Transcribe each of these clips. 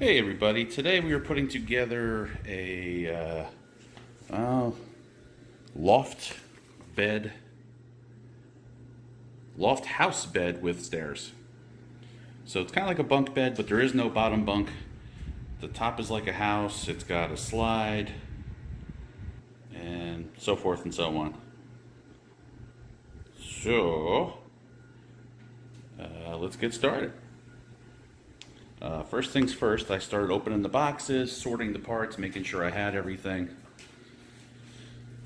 Hey everybody, today we are putting together a loft bed, loft house bed with stairs. So it's kind of like a bunk bed, but there is no bottom bunk. The top is like a house, it's got a slide, and so forth and so on. So, let's get started. First things first, I started opening the boxes, sorting the parts, making sure I had everything.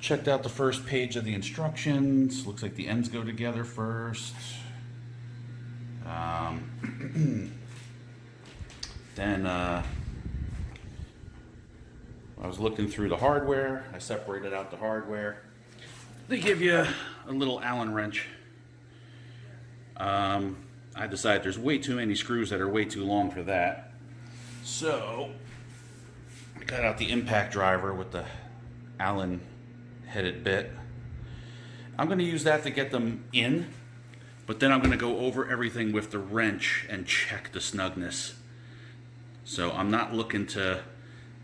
Checked out the first page of the instructions. Looks like the ends go together first. Then I was looking through the hardware. I separated out the hardware. They give you a little Allen wrench. I decided there's way too many screws that are way too long for that. So I got out the impact driver with the Allen headed bit. I'm going to use that to get them in, but then I'm going to go over everything with the wrench and check the snugness. So I'm not looking to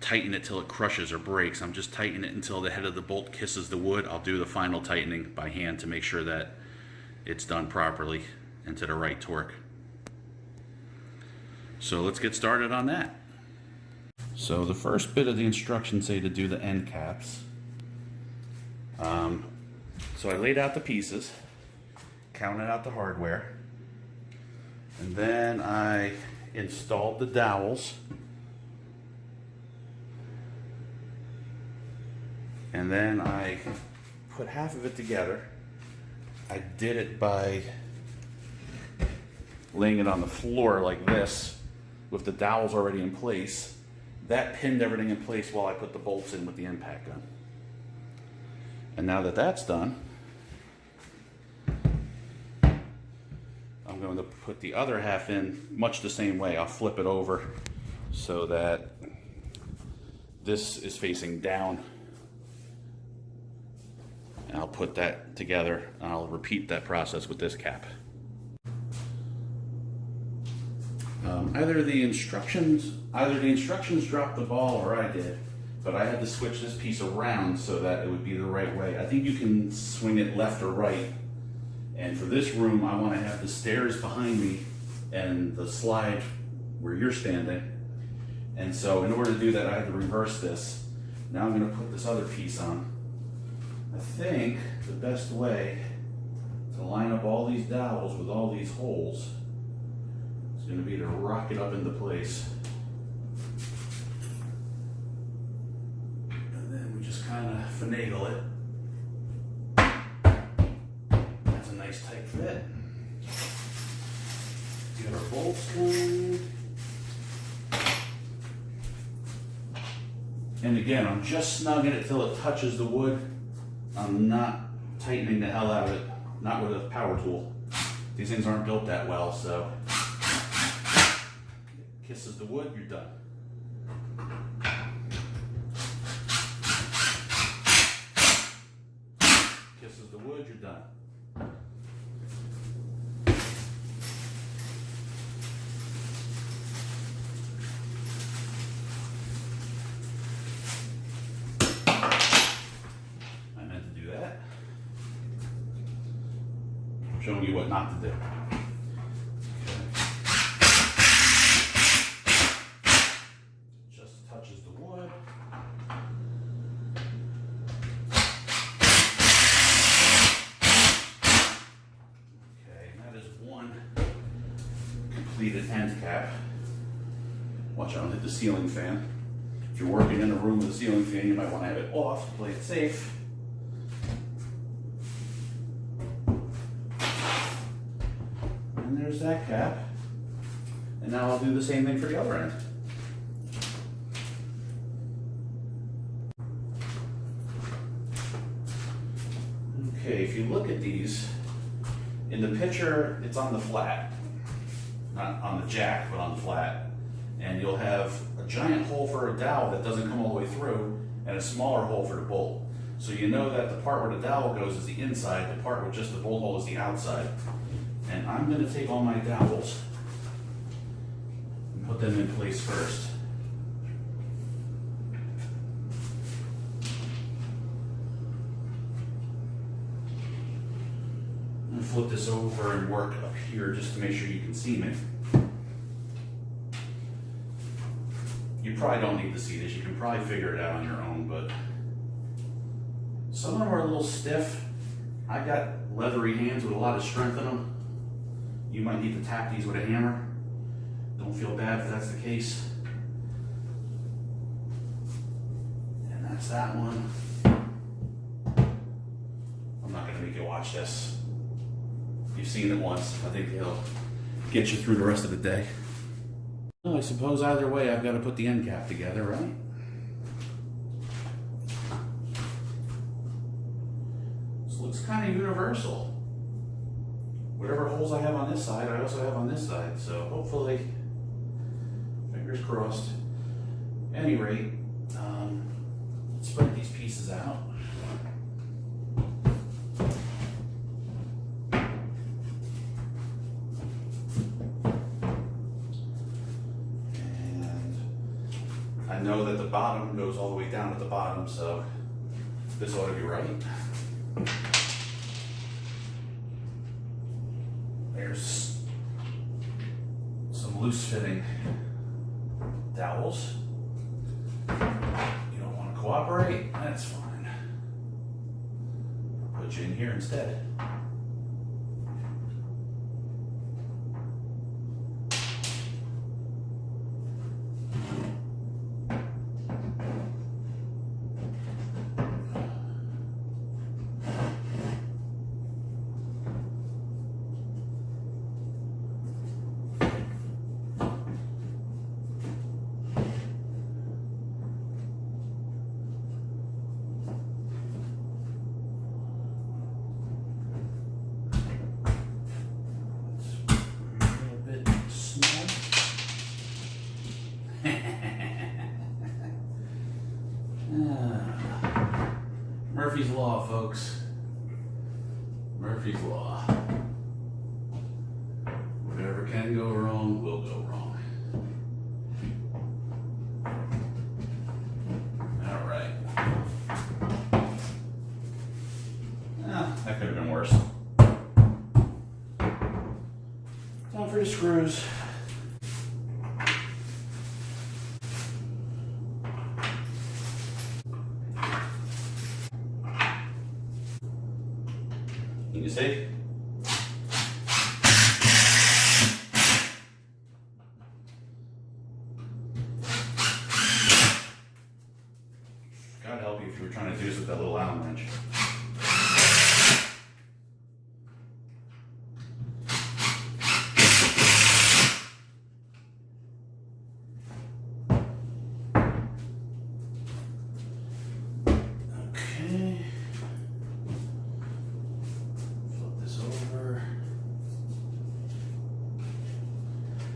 tighten it till it crushes or breaks. I'm just tightening it until the head of the bolt kisses the wood. I'll do the final tightening by hand to make sure that it's done properly and to the right torque. So let's get started on that. So the first bit of the instructions say to do the end caps. So I laid out the pieces, counted out the hardware, and then I installed the dowels, and then I put half of it together. I did it by laying it on the floor like this with the dowels already in place. That pinned everything in place while I put the bolts in with the impact gun. And now that that's done, I'm going to put the other half in much the same way. I'll flip it over so that this is facing down. And I'll put that together and I'll repeat that process with this cap. Either the instructions dropped the ball or I did, but I had to switch this piece around so that it would be the right way. I think you can swing it left or right, and for this room I want to have the stairs behind me and the slide where you're standing, and so in order to do that I had to reverse this. Now I'm going to put this other piece on. I think the best way to line up all these dowels with all these holes is going to be to rock it up into place. And then we just kind of finagle it. That's a nice tight fit. Get our bolts going. And again, I'm just snugging it till it touches the wood. I'm not tightening the hell out of it, not with a power tool. These things aren't built that well, so kisses the wood, you're done. Kisses the wood, you're done. I meant to do that. I'm showing you what not to do. Completed end cap. Watch out, don't hit the ceiling fan. If you're working in a room with a ceiling fan, you might want to have it off to play it safe. And there's that cap. And now I'll do the same thing for the other end. Okay, if you look at these, in the picture, it's on the flat. Not on the jack, but on the flat. And you'll have a giant hole for a dowel that doesn't come all the way through, and a smaller hole for the bolt. So you know that the part where the dowel goes is the inside, the part with just the bolt hole is the outside. And I'm going to take all my dowels and put them in place first. gonna flip this over and work up here just to make sure you can see me. You probably don't need to see this. You can probably figure it out on your own, but some of them are a little stiff. I got leathery hands with a lot of strength in them. You might need to tap these with a hammer. Don't feel bad if that's the case. And that's that one. I'm not gonna make you watch this. You've seen it once. I think it'll get you through the rest of the day. Well, I suppose either way I've got to put the end cap together, right? This looks kind of universal. Whatever holes I have on this side, I also have on this side. So hopefully, fingers crossed. At any rate, let's spread these pieces out. I know that the bottom goes all the way down at the bottom, so this ought to be right. There's some loose fitting dowels. You don't want to cooperate? That's fine. I'll put you in here instead. Murphy's Law, folks. Murphy's Law. Whatever can go wrong will go wrong. All right. That could have been worse. Time for the screws. Can you see? God help you if you were trying to do this with that little Allen wrench.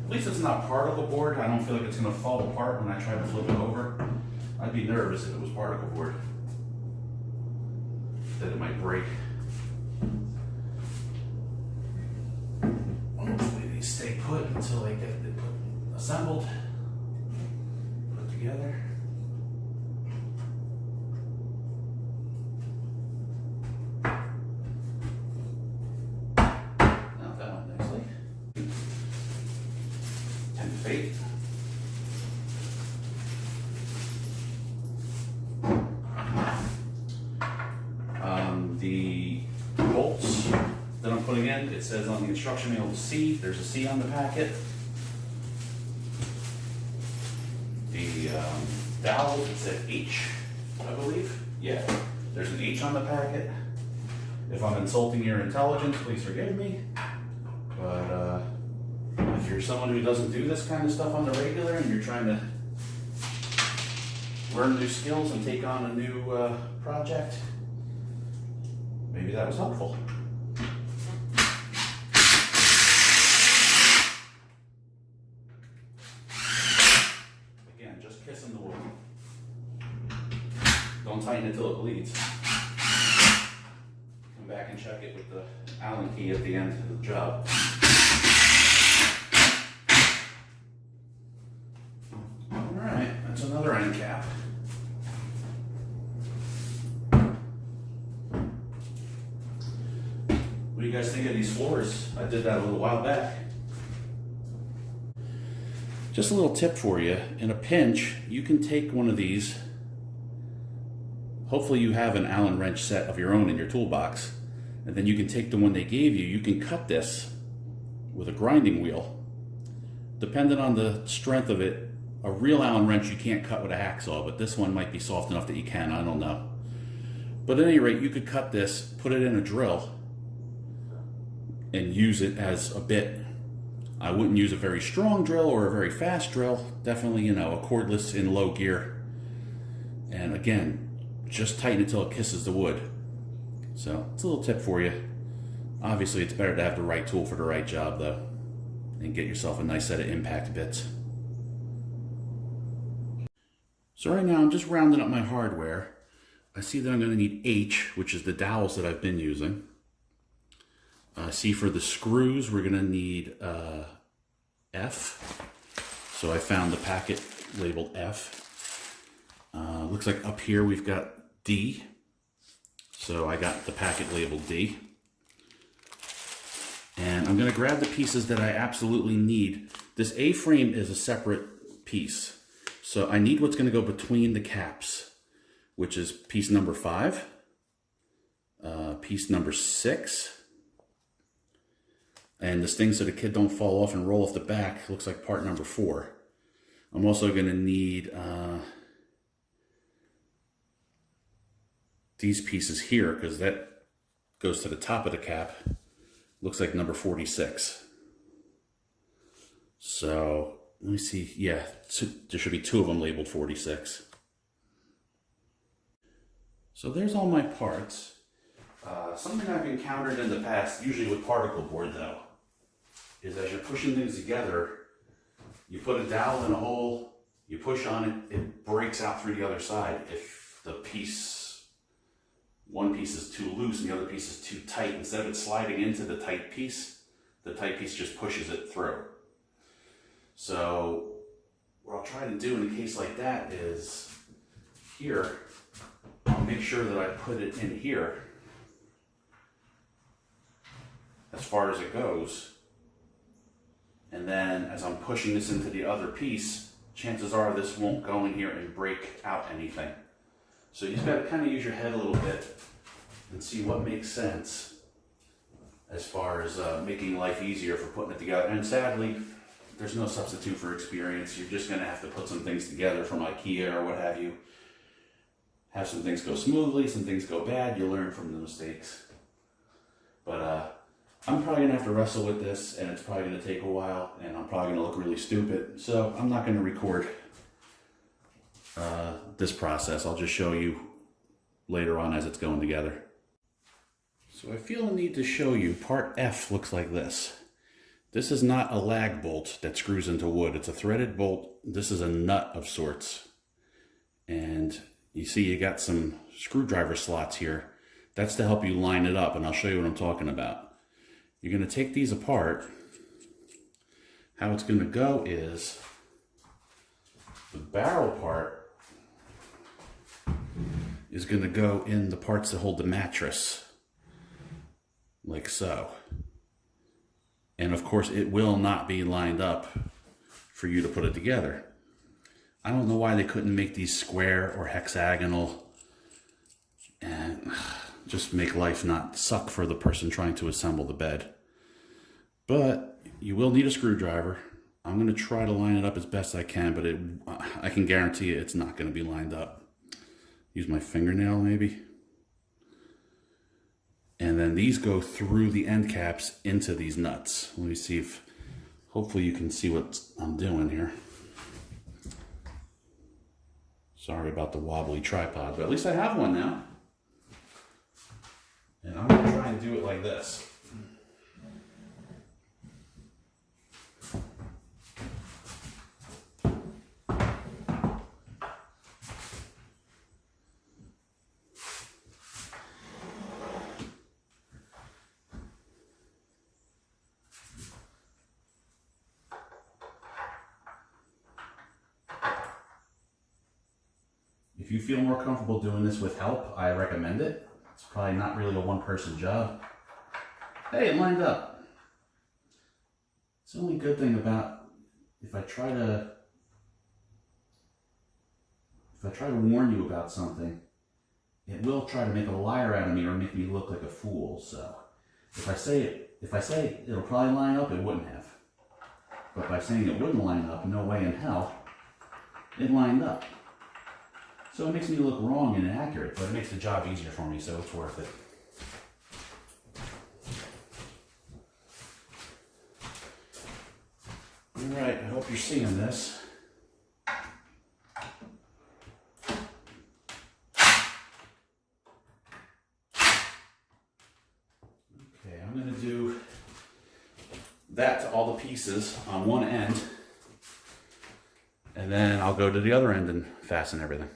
At least it's not particle board. I don't feel like it's going to fall apart when I try to flip it over. I'd be nervous if it was particle board, that it might break. Hopefully these stay put until they get assembled, put together. Now that one nicely. 10 feet. The bolts that I'm putting in, it says on the instruction manual C. There's a C on the packet. The dowels, it said H, I believe. Yeah, there's an H on the packet. If I'm insulting your intelligence, please forgive me. But if you're someone who doesn't do this kind of stuff on the regular and you're trying to learn new skills and take on a new project, maybe that was helpful. Again, just kissing the wood. Don't tighten it till it bleeds. Come back and check it with the Allen key at the end of the job. Alright, that's another end cap. We do you guys think of these floors? I did that a little while back. Just a little tip for you. In a pinch, you can take one of these. Hopefully you have an Allen wrench set of your own in your toolbox. And then you can take the one they gave you. You can cut this with a grinding wheel. Depending on the strength of it, a real Allen wrench you can't cut with a hacksaw, but this one might be soft enough that you can, I don't know. But at any rate, you could cut this, put it in a drill, and use it as a bit. I wouldn't use a very strong drill or a very fast drill. Definitely, a cordless in low gear. And again, just tighten it till it kisses the wood. So it's a little tip for you. Obviously, it's better to have the right tool for the right job, though, and get yourself a nice set of impact bits. So right now, I'm just rounding up my hardware. I see that I'm going to need H, which is the dowels that I've been using. See, for the screws, we're going to need F. So I found the packet labeled F. Looks like up here we've got D. So I got the packet labeled D. And I'm going to grab the pieces that I absolutely need. This A-frame is a separate piece. So I need what's going to go between the caps, which is piece number 5, piece number 6, and this thing so the kid don't fall off and roll off the back looks like part number 4. I'm also going to need these pieces here, because that goes to the top of the cap. Looks like number 46. So let me see. Yeah, there should be 2 of them labeled 46. So there's all my parts. Something I've encountered in the past, usually with particle board though, is as you're pushing things together, you put a dowel in a hole, you push on it, it breaks out through the other side if the one piece is too loose and the other piece is too tight. Instead of it sliding into the tight piece just pushes it through. So what I'll try to do in a case like that is here, I'll make sure that I put it in here as far as it goes. And then as I'm pushing this into the other piece, chances are this won't go in here and break out anything. So you just got to kind of use your head a little bit and see what makes sense as far as making life easier for putting it together. And sadly, there's no substitute for experience. You're just going to have to put some things together from IKEA or what have you. Have some things go smoothly, some things go bad. You learn from the mistakes. But I'm probably going to have to wrestle with this, and it's probably going to take a while, and I'm probably going to look really stupid. So I'm not going to record this process. I'll just show you later on as it's going together. So I feel a need to show you part F looks like this. This is not a lag bolt that screws into wood. It's a threaded bolt. This is a nut of sorts. And you see you got some screwdriver slots here. That's to help you line it up, and I'll show you what I'm talking about. You're going to take these apart. How it's going to go is the barrel part is going to go in the parts that hold the mattress, like so. And of course, it will not be lined up for you to put it together. I don't know why they couldn't make these square or hexagonal and just make life not suck for the person trying to assemble the bed. But you will need a screwdriver. I'm going to try to line it up as best I can, but I can guarantee you it's not going to be lined up. Use my fingernail maybe. And then these go through the end caps into these nuts. Let me see if, hopefully you can see what I'm doing here. Sorry about the wobbly tripod, but at least I have one now. And I'm going to try and do it like this. If you feel more comfortable doing this with help, I recommend it. It's probably not really a one-person job. Hey, it lined up. It's the only good thing about if I try to warn you about something, it will try to make a liar out of me or make me look like a fool. So if I say it'll probably line up, it wouldn't have. But by saying it wouldn't line up, no way in hell, it lined up. So it makes me look wrong and inaccurate, but it makes the job easier for me, so it's worth it. All right, I hope you're seeing this. Okay, I'm going to do that to all the pieces on one end, and then I'll go to the other end and fasten everything.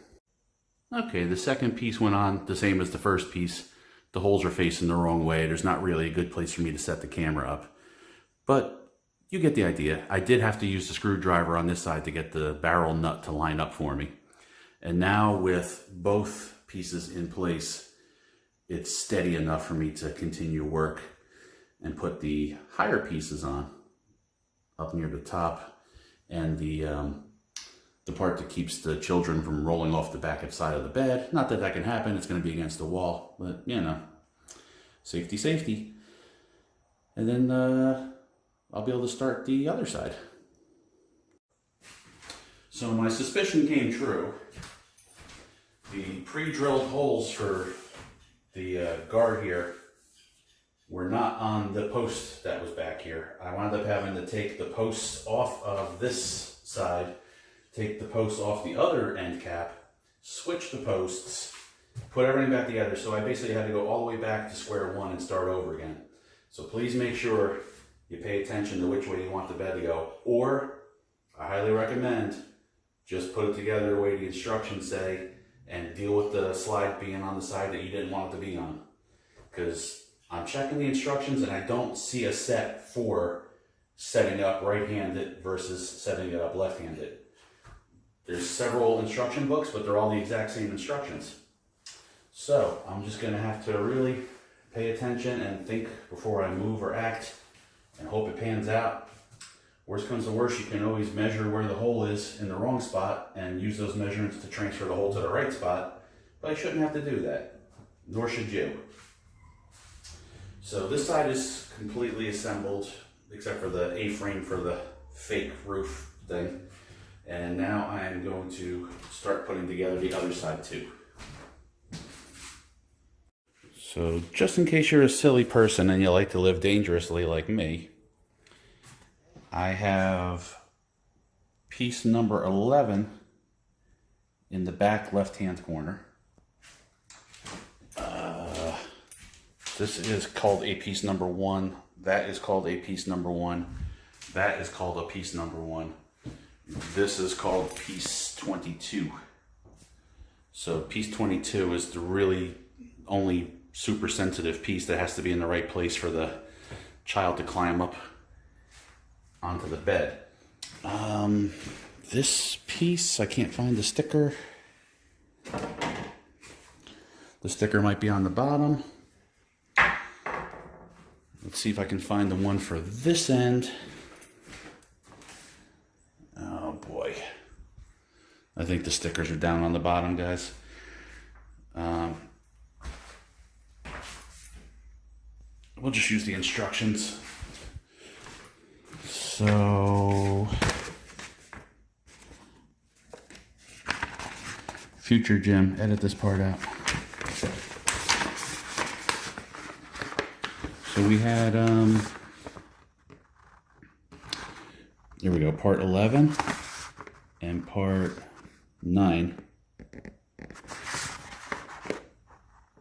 Okay, the second piece went on the same as the first piece. The holes are facing the wrong way. There's not really a good place for me to set the camera up, but you get the idea. I did have to use the screwdriver on this side to get the barrel nut to line up for me. And now with both pieces in place, it's steady enough for me to continue work and put the higher pieces on up near the top, and the part that keeps the children from rolling off the back side of the bed. Not that can happen, it's going to be against the wall, but you know, safety, safety. And then I'll be able to start the other side. So my suspicion came true. The pre-drilled holes for the guard here were not on the post that was back here. I wound up having to take the posts off of this side, take the posts off the other end cap, switch the posts, put everything back together. So I basically had to go all the way back to square one and start over again. So please make sure you pay attention to which way you want the bed to go. Or, I highly recommend, just put it together the way the instructions say and deal with the slide being on the side that you didn't want it to be on. Because I'm checking the instructions and I don't see a set for setting up right-handed versus setting it up left-handed. There's several instruction books, but they're all the exact same instructions. So I'm just gonna have to really pay attention and think before I move or act and hope it pans out. Worst comes to worst, you can always measure where the hole is in the wrong spot and use those measurements to transfer the hole to the right spot, but I shouldn't have to do that, nor should you. So this side is completely assembled, except for the A-frame for the fake roof thing. And now I am going to start putting together the other side too. So just in case you're a silly person and you like to live dangerously like me, I have piece number 11 in the back left-hand corner. This is called a piece number 1. That is called a piece number 1. That is called a piece number 1. This is called piece 22. So piece 22 is the really only super sensitive piece that has to be in the right place for the child to climb up onto the bed. This piece, I can't find the sticker. The sticker might be on the bottom. Let's see if I can find the one for this end. Oh boy. I think the stickers are down on the bottom, guys. We'll just use the instructions. So, future Jim, edit this part out. So we had, here we go, part 11 and part 9.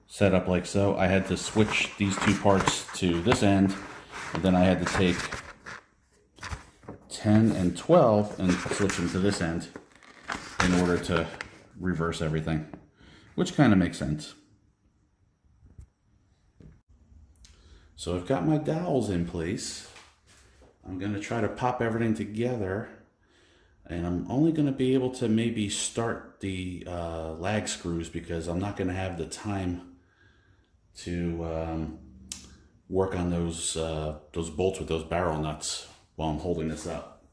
Set up like so. I had to switch these two parts to this end, and then I had to take 10 and 12 and switch them to this end in order to reverse everything, which kind of makes sense. So I've got my dowels in place. I'm going to try to pop everything together, and I'm only going to be able to maybe start the lag screws because I'm not going to have the time to work on those bolts with those barrel nuts while I'm holding this up.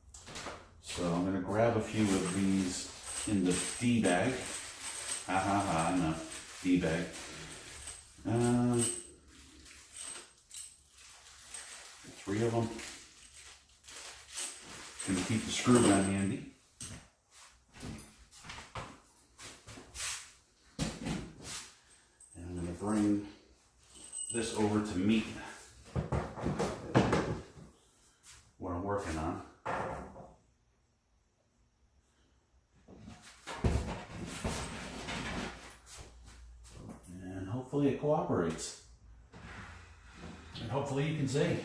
So I'm going to grab a few of these in the D bag. Ha ha ha, I know, D bag. 3 of them. Gonna keep the screw gun handy. And I'm gonna bring this over to meet what I'm working on. And hopefully it cooperates. And hopefully you can see.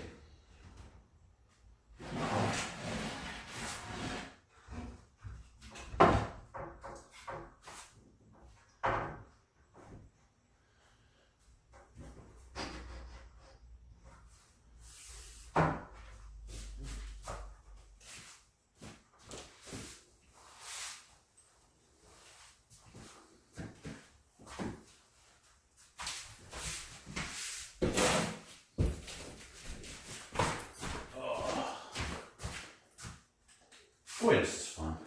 Boy, this is fun.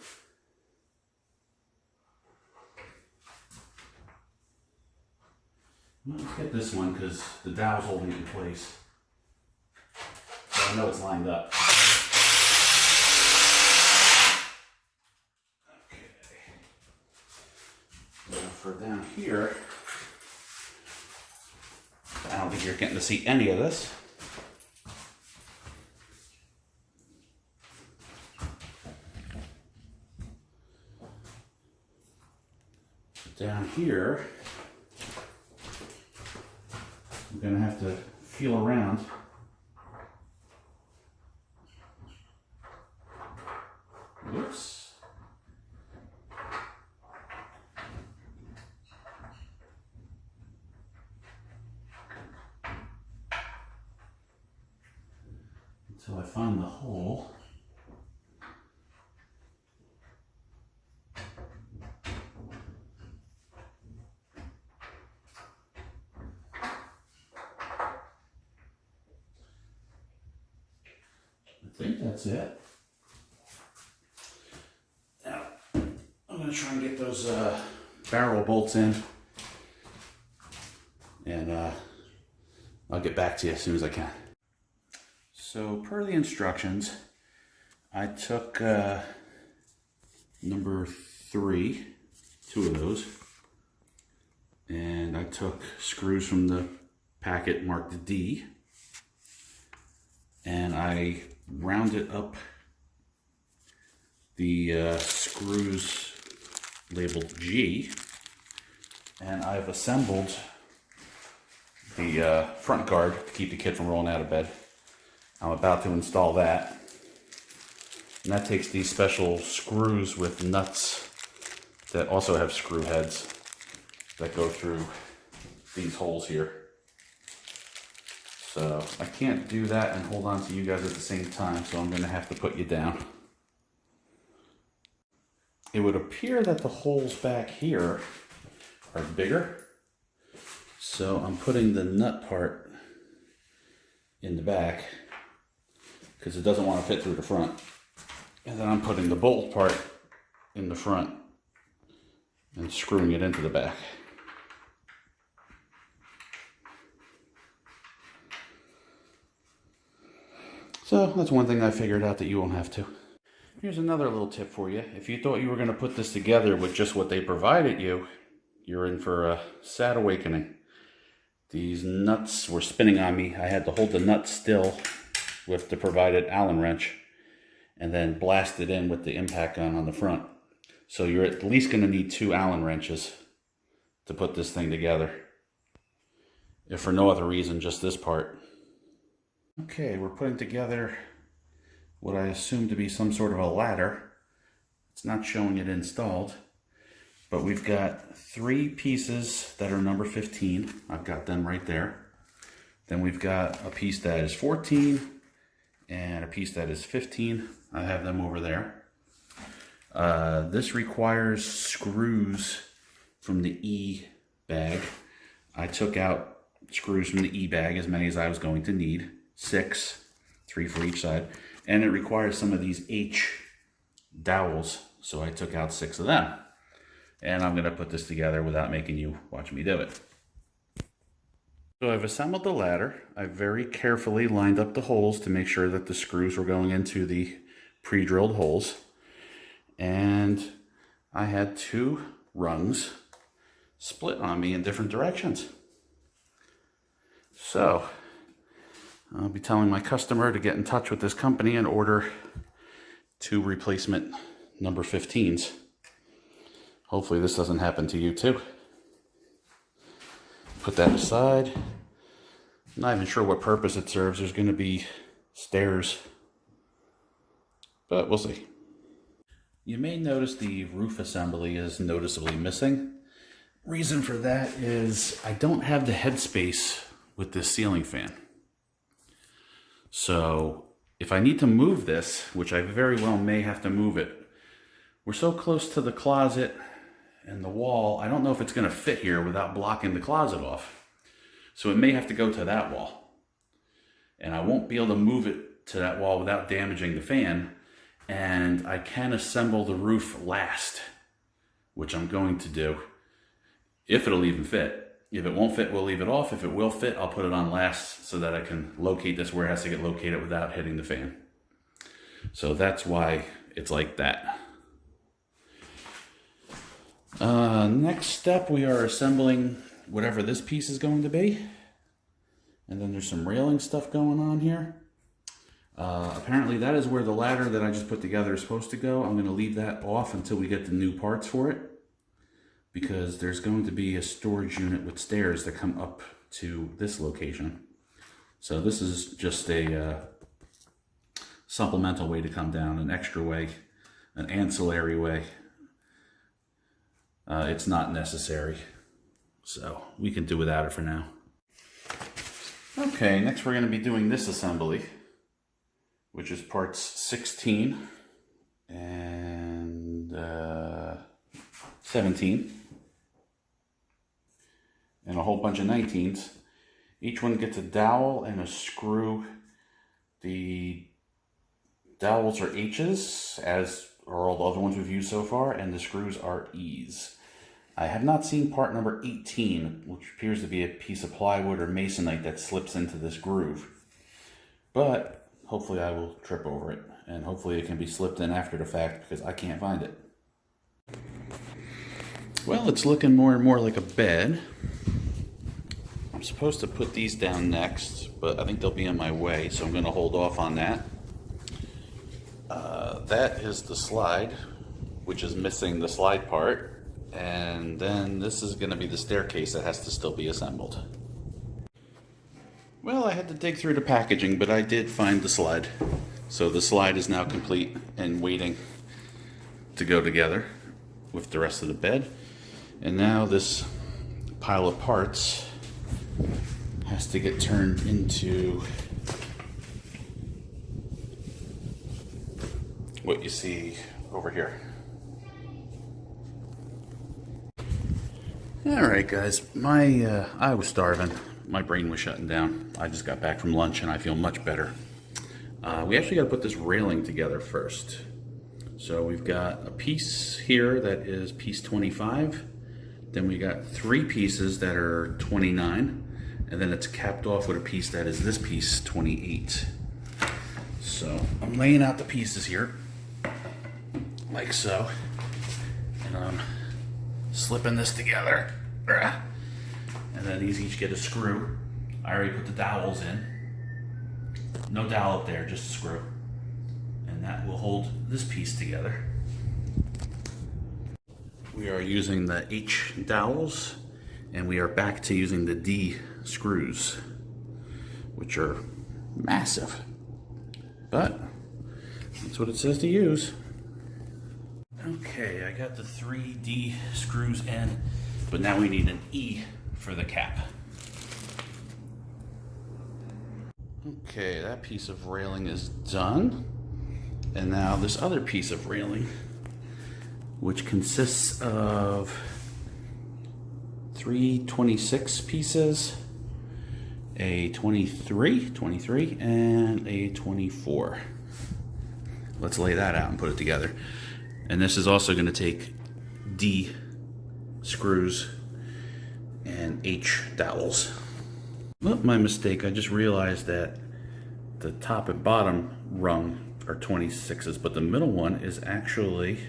Well, let's get this one because the dowel's holding it in place. So I know it's lined up. Okay. Now for down here, I don't think you're getting to see any of this. Down here, I'm going to have to feel around. Whoops. Until I find the hole. I think that's it. Now, I'm going to try and get those barrel bolts in, and I'll get back to you as soon as I can. So, per the instructions, I took number 3, 2 of those, and I took screws from the packet marked D, and I rounded up the screws labeled G, and I've assembled the front guard to keep the kid from rolling out of bed. I'm about to install that, and that takes these special screws with nuts that also have screw heads that go through these holes here. So I can't do that and hold on to you guys at the same time, so I'm going to have to put you down. It would appear that the holes back here are bigger, so I'm putting the nut part in the back because it doesn't want to fit through the front. And then I'm putting the bolt part in the front and screwing it into the back. So that's one thing I figured out that you won't have to. Here's another little tip for you. If you thought you were going to put this together with just what they provided you, you're in for a sad awakening. These nuts were spinning on me. I had to hold the nut still with the provided Allen wrench and then blast it in with the impact gun on the front. So you're at least going to need 2 Allen wrenches to put this thing together. If for no other reason, just this part. Okay, we're putting together what I assume to be some sort of a ladder. It's not showing it installed, but we've got 3 pieces that are number 15. I've got them right there. Then we've got a piece that is 14 and a piece that is 15. I have them over there. This requires screws from the E bag. I took out screws from the E-bag, as many as I was going to need. 6, 3 for each side. And it requires some of these H dowels, so I took out 6 of them. And I'm going to put this together without making you watch me do it. So I've assembled the ladder. I very carefully lined up the holes to make sure that the screws were going into the pre-drilled holes. And I had 2 rungs split on me in different directions. So I'll be telling my customer to get in touch with this company and order 2 replacement number 15s. Hopefully this doesn't happen to you too. Put that aside. Not even sure what purpose it serves. There's going to be stairs, but we'll see. You may notice the roof assembly is noticeably missing. Reason for that is I don't have the headspace with this ceiling fan. So if I need to move this, which I very well may have to move it, we're so close to the closet and the wall, I don't know if it's going to fit here without blocking the closet off. So it may have to go to that wall. And I won't be able to move it to that wall without damaging the fan. And I can assemble the roof last, which I'm going to do, if it'll even fit. If it won't fit, we'll leave it off. If it will fit, I'll put it on last so that I can locate this where it has to get located without hitting the fan. So that's why it's like that. Next step, we are assembling whatever this piece is going to be. And then there's some railing stuff going on here. Apparently that is where the ladder that I just put together is supposed to go. I'm going to leave that off until we get the new parts for it, because there's going to be a storage unit with stairs that come up to this location. So this is just a supplemental way to come down, an extra way, an ancillary way. It's not necessary, so we can do without it for now. Okay, next we're going to be doing this assembly, which is parts 16 and 17, and a whole bunch of 19s. Each one gets a dowel and a screw. The dowels are H's, as are all the other ones we've used so far, and the screws are E's. I have not seen part number 18, which appears to be a piece of plywood or masonite that slips into this groove. But hopefully I will trip over it, and hopefully it can be slipped in after the fact, because I can't find it. Well, it's looking more and more like a bed. I'm supposed to put these down next, but I think they'll be in my way, so I'm going to hold off on that. That is the slide, which is missing the slide part. And then this is going to be the staircase that has to still be assembled. Well, I had to dig through the packaging, but I did find the slide. So the slide is now complete and waiting to go together with the rest of the bed. And now this pile of parts has to get turned into what you see over here. Alright guys, I was starving. My brain was shutting down. I just got back from lunch and I feel much better. We actually got to put this railing together first. So we've got a piece here that is piece 25. Then we got 3 pieces that are 29. And then it's capped off with a piece that is this piece, 28. So I'm laying out the pieces here, like so. And I'm slipping this together. And then these each get a screw. I already put the dowels in. No dowel up there, just a screw. And that will hold this piece together. We are using the H dowels, and we are back to using the D screws, which are massive. But that's what it says to use. Okay, I got the 3D screws in, but now we need an E for the cap. Okay, that piece of railing is done. And now this other piece of railing, which consists of 3 26 pieces a 23, and a 24. Let's lay that out and put it together. And this is also going to take D screws and H dowels. Well, my mistake, I just realized that the top and bottom rung are 26s, but the middle one is actually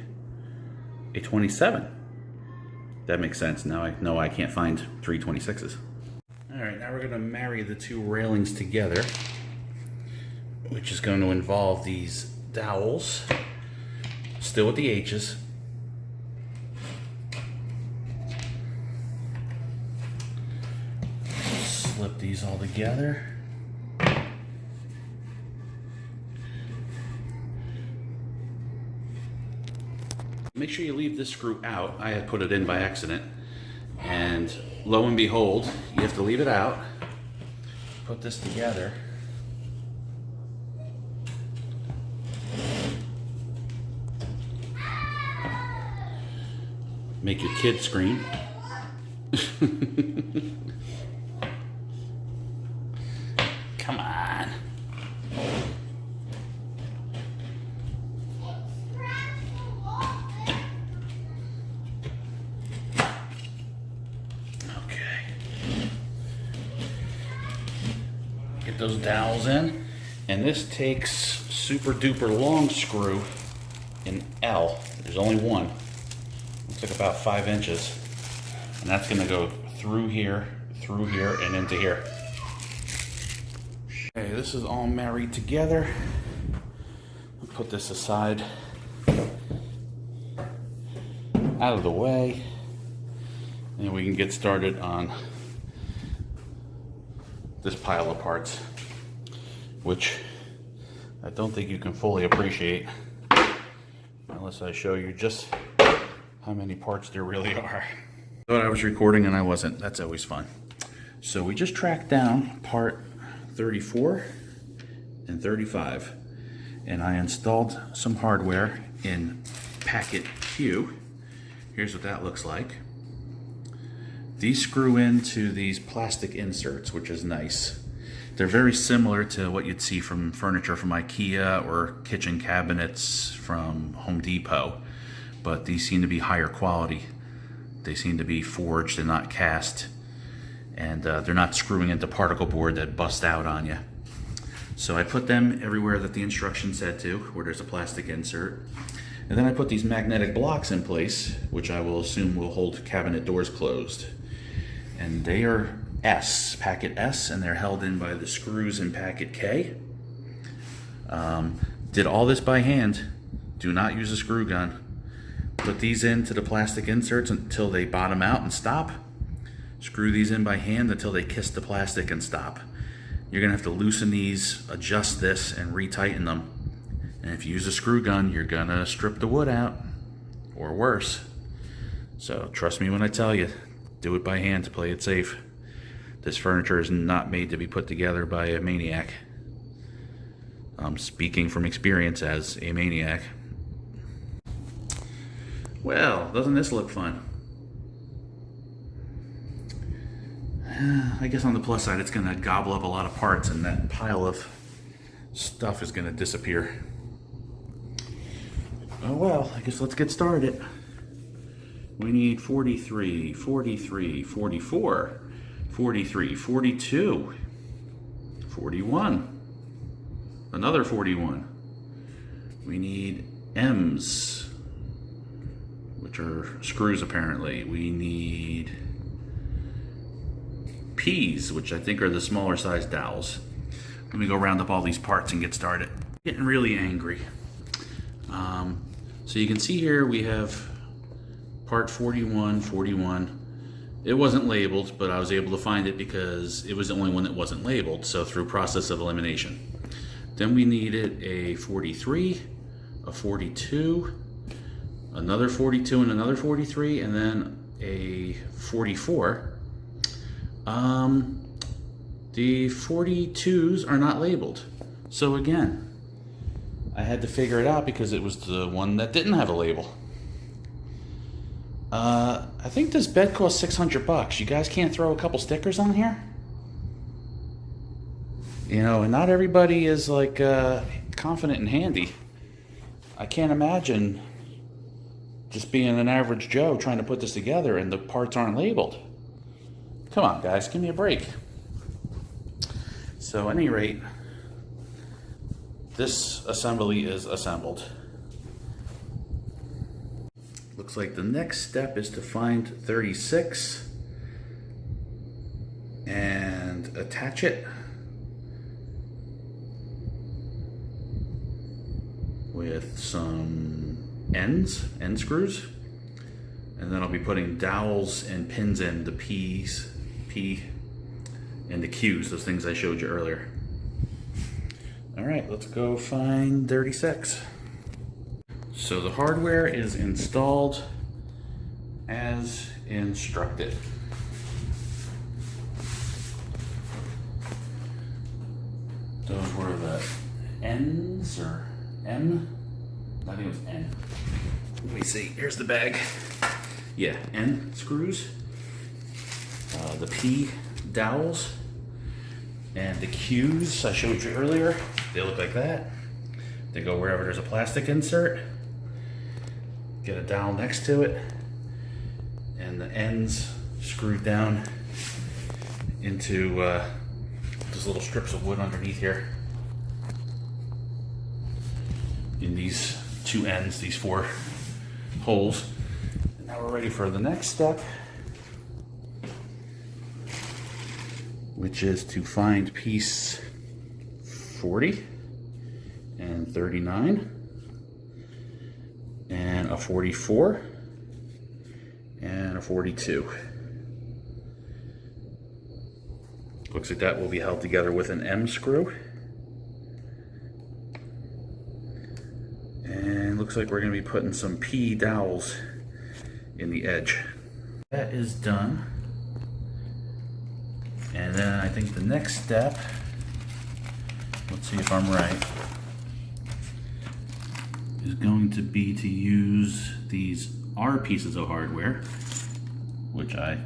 a 27. That makes sense. Now I know I can't find 3 26s. All right, now we're going to marry the two railings together, which is going to involve these dowels, still with the H's. Slip these all together. Make sure you leave this screw out. I had put it in by accident, and lo and behold, you have to leave it out. Put this together. Make your kid scream. Come on. Get those dowels in, and this takes super duper long screw in L. There's only one. Looks like about 5 inches, and that's going to go through here, and into here. Okay, this is all married together. I'll put this aside, out of the way, and we can get started on this pile of parts, which I don't think you can fully appreciate unless I show you just how many parts there really are. I thought I was recording and I wasn't. That's always fun. So we just tracked down part 34 and 35, and I installed some hardware in packet Q. Here's what that looks like. These screw into these plastic inserts, which is nice. They're very similar to what you'd see from furniture from IKEA or kitchen cabinets from Home Depot, but these seem to be higher quality. They seem to be forged and not cast, and they're not screwing into particle board that busts out on you. So I put them everywhere that the instructions said to, where there's a plastic insert. And then I put these magnetic blocks in place, which I will assume will hold cabinet doors closed. And they are S, packet S, and they're held in by the screws in packet K. Did all this by hand. Do not use a screw gun. Put these into the plastic inserts until they bottom out and stop. Screw these in by hand until they kiss the plastic and stop. You're gonna have to loosen these, adjust this, and retighten them. And if you use a screw gun, you're gonna strip the wood out, or worse. So trust me when I tell you, do it by hand to play it safe. This furniture is not made to be put together by a maniac. I'm speaking from experience as a maniac. Well, doesn't this look fun? I guess on the plus side, it's gonna gobble up a lot of parts, and that pile of stuff is gonna disappear. Oh well, I guess let's get started. We need 43, 43, 44, 43, 42, 41, another 41. We need M's, which are screws apparently. We need P's, which I think are the smaller size dowels. Let me go round up all these parts and get started. Getting really angry. So you can see here we have part 41, 41. It wasn't labeled, but I was able to find it because it was the only one that wasn't labeled, so through process of elimination. Then we needed a 43, a 42, another 42 and another 43, and then a 44. The 42s are not labeled. So again, I had to figure it out because it was the one that didn't have a label. I think this bed cost $600. You guys can't throw a couple stickers on here? You know, and not everybody is like confident and handy. I can't imagine just being an average Joe trying to put this together and the parts aren't labeled. Come on, guys, give me a break. So, at any rate, this assembly is assembled. Looks like the next step is to find 36 and attach it with some end screws, and then I'll be putting dowels and pins in the P and the Qs, those things I showed you earlier. All right, let's go find 36. So the hardware is installed as instructed. Those were the N's or M? I think it was N. Let me see, here's the bag. Yeah, N screws, the P dowels, and the Qs I showed you earlier. They look like that. They go wherever there's a plastic insert. Get a dowel next to it, and the ends screwed down into those little strips of wood underneath here. In these two ends, these 4 holes. And now we're ready for the next step, which is to find piece 40 and 39 and a 44 and a 42. Looks like that will be held together with an M screw. And looks like we're going to be putting some P dowels in the edge. That is done. And then I think the next step, let's see if I'm right, is going to be to use these R pieces of hardware, which I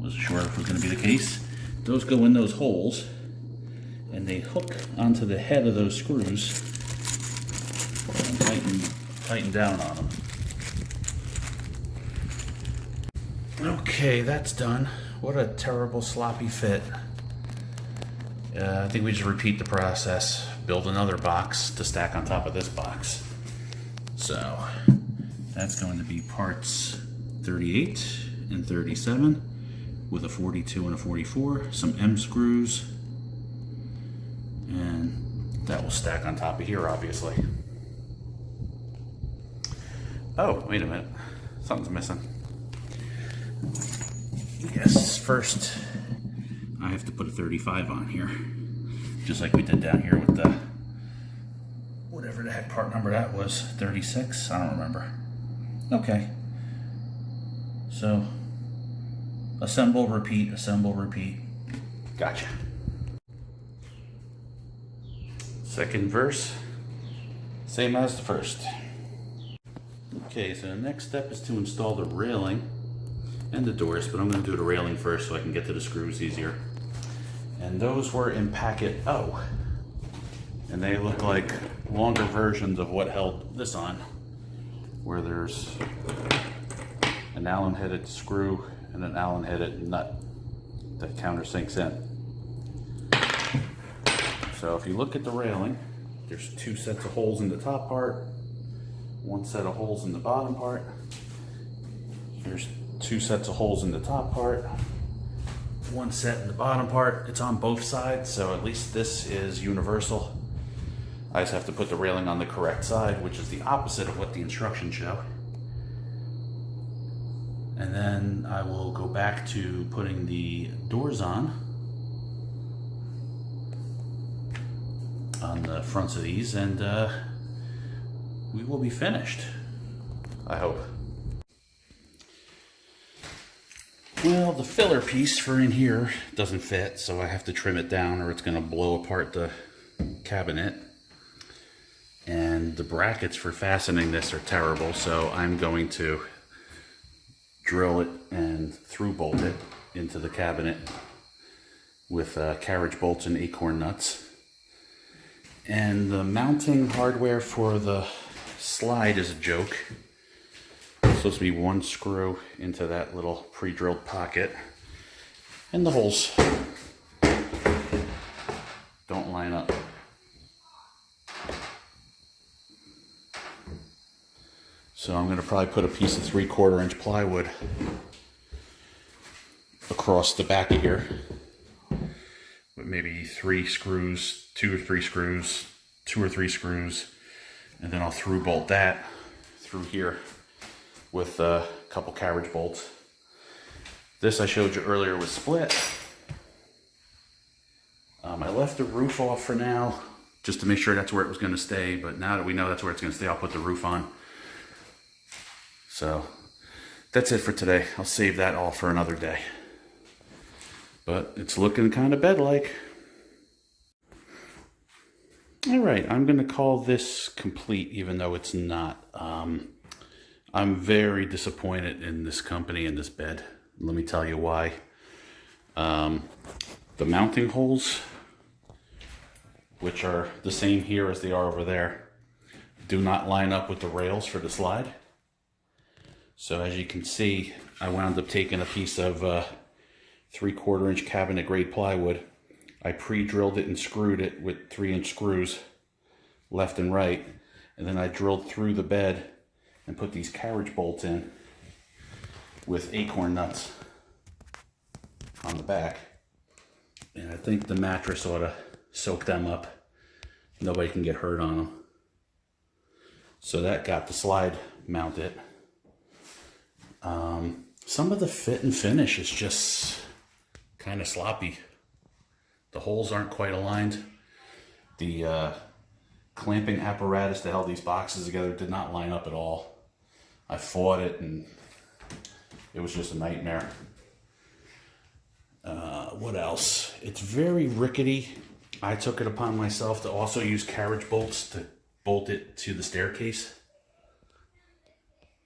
wasn't sure if was going to be the case. Those go in those holes, and they hook onto the head of those screws and tighten down on them. Okay, that's done. What a terrible sloppy fit. I think we just repeat the process, build another box to stack on top of this box. So that's going to be parts 38 and 37 with a 42 and a 44, some M screws, and that will stack on top of here, obviously. Oh, wait a minute, something's missing. Yes, first I have to put a 35 on here, just like we did down here with the, whatever the heck part number that was, 36, I don't remember. Okay, so assemble, repeat, assemble, repeat. Gotcha. Second verse, same as the first. Okay, so the next step is to install the railing and the doors, but I'm going to do the railing first so I can get to the screws easier. And those were in packet O. And they look like longer versions of what held this on, where there's an Allen-headed screw and an Allen-headed nut that countersinks in. So if you look at the railing, there's 2 sets of holes in the top part, 1 set of holes in the bottom part. There's 2 sets of holes in the top part, 1 set in the bottom part. It's on both sides, so at least this is universal. I just have to put the railing on the correct side, which is the opposite of what the instructions show. And then I will go back to putting the doors on the fronts of these, and we will be finished, I hope. Well, the filler piece for in here doesn't fit, so I have to trim it down or it's going to blow apart the cabinet. And the brackets for fastening this are terrible, so I'm going to drill it and through bolt it into the cabinet with carriage bolts and acorn nuts. And the mounting hardware for the slide is a joke. It's supposed to be one screw into that little pre-drilled pocket. And the holes don't line up. So I'm going to probably put a piece of 3/4 inch plywood across the back of here with maybe 3 screws, 2 or 3 screws, 2 or 3 screws, and then I'll through bolt that through here with a couple carriage bolts. This I showed you earlier was split. I left the roof off for now just to make sure that's where it was going to stay, but now that we know that's where it's going to stay, I'll put the roof on. So that's it for today. I'll save that all for another day. But it's looking kind of bed-like. All right, I'm going to call this complete, even though it's not. I'm very disappointed in this company and this bed. Let me tell you why. The mounting holes, which are the same here as they are over there, do not line up with the rails for the slide. So as you can see, I wound up taking a piece of 3/4 inch cabinet grade plywood. I pre-drilled it and screwed it with 3-inch screws left and right. And then I drilled through the bed and put these carriage bolts in with acorn nuts on the back. And I think the mattress ought to soak them up. Nobody can get hurt on them. So that got the slide mounted. Some of the fit and finish is just kind of sloppy. The holes aren't quite aligned. The clamping apparatus that held these boxes together did not line up at all. I fought it and it was just a nightmare. What else? It's very rickety. I took it upon myself to also use carriage bolts to bolt it to the staircase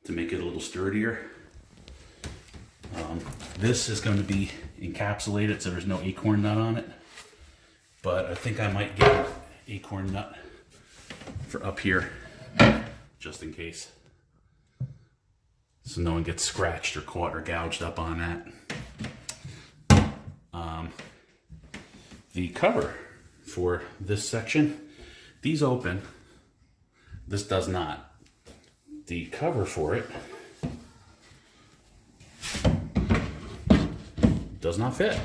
to make it a little sturdier. This is going to be encapsulated, so there's no acorn nut on it. But I think I might get an acorn nut for up here, just in case. So no one gets scratched or caught or gouged up on that. The cover for this section, these open. This does not. The cover for it does not fit.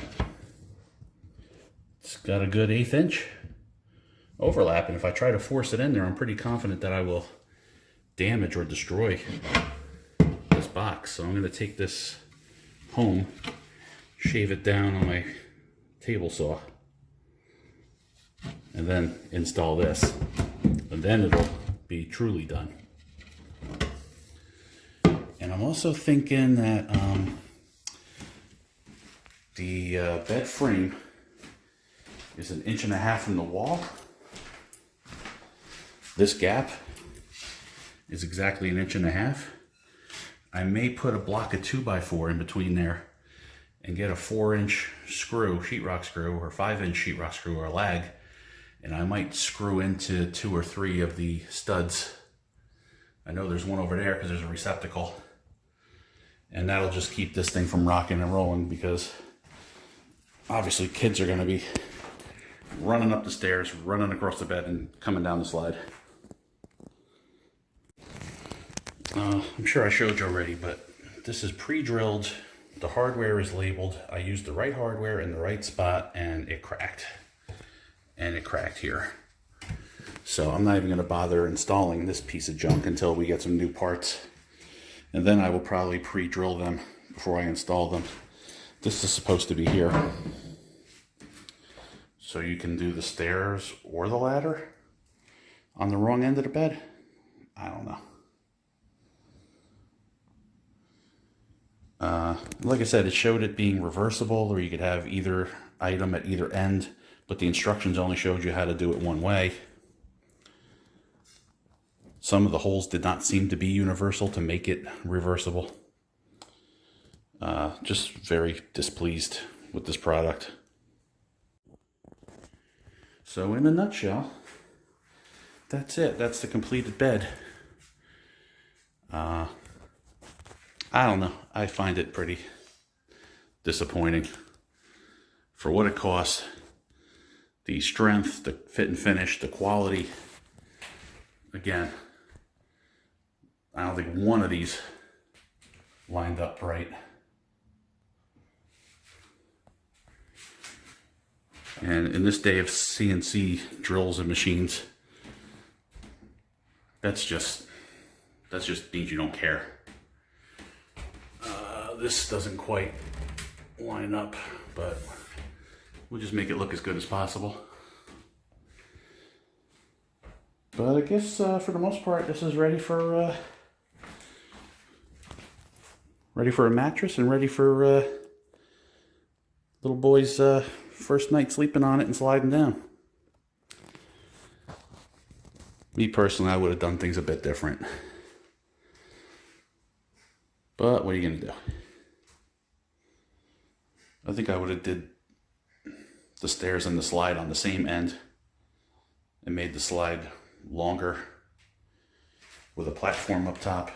It's got a good 1/8 inch overlap, and if I try to force it in there, I'm pretty confident that I will damage or destroy this box. So I'm going to take this home, shave it down on my table saw, and then install this, and then it'll be truly done. And I'm also thinking that the bed frame is 1.5 inches from the wall. This gap is exactly 1.5 inches. I may put a block of 2x4 in between there and get a 4-inch screw, sheetrock screw, or 5-inch sheetrock screw, or a lag, and I might screw into 2 or 3 of the studs. I know there's one over there because there's a receptacle, and that'll just keep this thing from rocking and rolling, because obviously kids are going to be running up the stairs, running across the bed, and coming down the slide. I'm sure I showed you already, but this is pre-drilled. The hardware is labeled. I used the right hardware in the right spot, and it cracked. And it cracked here. So I'm not even going to bother installing this piece of junk until we get some new parts. And then I will probably pre-drill them before I install them. This is supposed to be here. So you can do the stairs or the ladder on the wrong end of the bed. I don't know. Like I said, it showed it being reversible, or you could have either item at either end, but the instructions only showed you how to do it one way. Some of the holes did not seem to be universal to make it reversible. Just very displeased with this product. So in a nutshell, that's it. That's the completed bed. I don't know. I find it pretty disappointing for what it costs. The strength, the fit and finish, the quality. Again, I don't think one of these lined up right. And in this day of CNC drills and machines, that's just means you don't care. This doesn't quite line up, but we'll just make it look as good as possible. But I guess for the most part, this is ready for a mattress and ready for little boy's first night sleeping on it and sliding down. Me personally, I would have done things a bit different. But what are you going to do? I think I would have did the stairs and the slide on the same end and made the slide longer with a platform up top.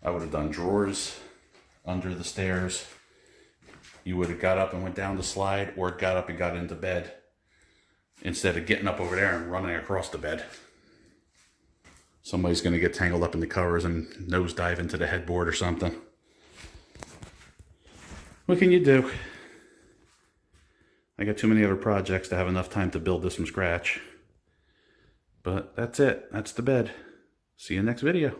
I would have done drawers under the stairs. You would have got up and went down the slide, or got up and got into bed instead of getting up over there and running across the bed. Somebody's going to get tangled up in the covers and nosedive into the headboard or something. What can you do? I got too many other projects to have enough time to build this from scratch. But that's it. That's the bed. See you next video.